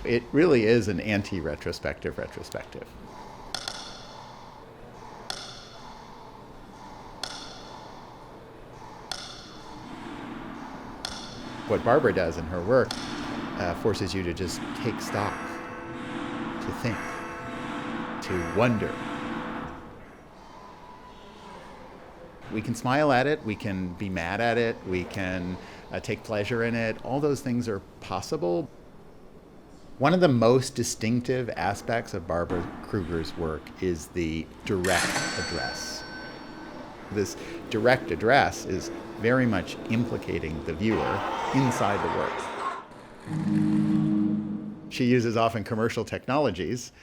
It really is an anti-retrospective retrospective. What Barbara does in her work forces you to just take stock, to think, to wonder. We can smile at it, we can be mad at it, we can take pleasure in it. All those things are possible. One of the most distinctive aspects of Barbara Kruger's work is the direct address. This direct address is very much implicating the viewer inside the work. She uses often commercial technologies,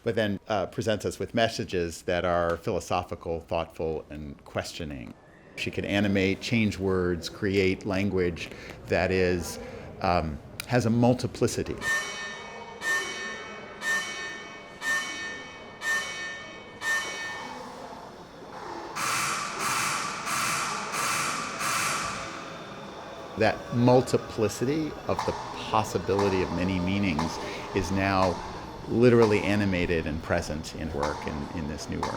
but then presents us with messages that are philosophical, thoughtful, and questioning. She can animate, change words, create language that is has a multiplicity. That multiplicity of the possibility of many meanings is now literally animated and present in work, in this new work.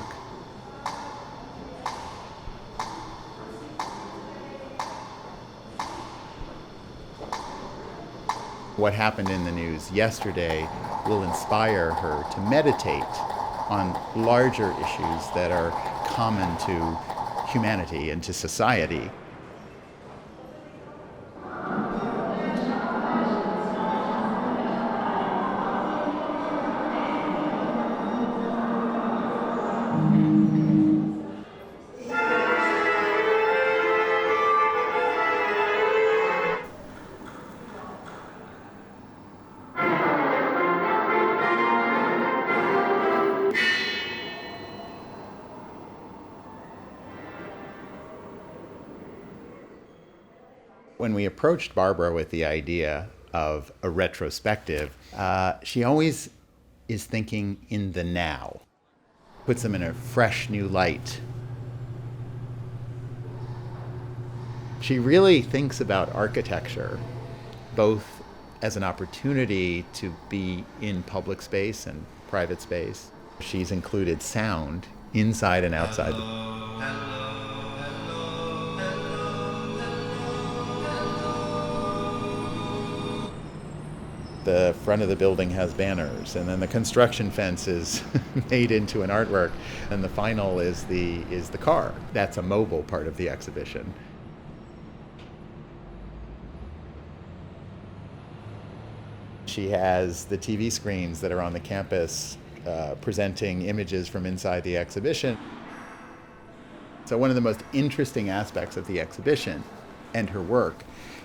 What happened in the news yesterday will inspire her to meditate on larger issues that are common to humanity and to society. When we approached Barbara with the idea of a retrospective, she always is thinking in the now, puts them in a fresh new light. She really thinks about architecture, both as an opportunity to be in public space and private space. She's included sound inside and outside. The front of the building has banners, and then the construction fence is made into an artwork, and the final is the car. That's a mobile part of the exhibition. She has the TV screens that are on the campus presenting images from inside the exhibition. So one of the most interesting aspects of the exhibition and her work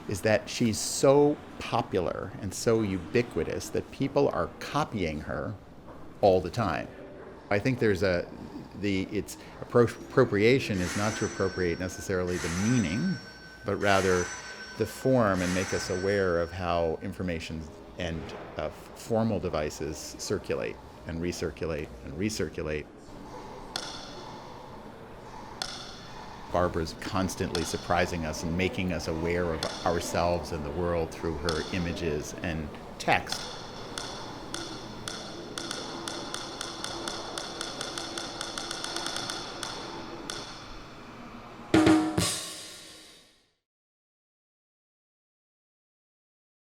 is that she's so popular and so ubiquitous that people are copying her all the time. I think there's its appropriation is not to appropriate necessarily the meaning, but rather the form, and make us aware of how information and formal devices circulate and recirculate and recirculate. Barbara's constantly surprising us and making us aware of ourselves and the world through her images and text.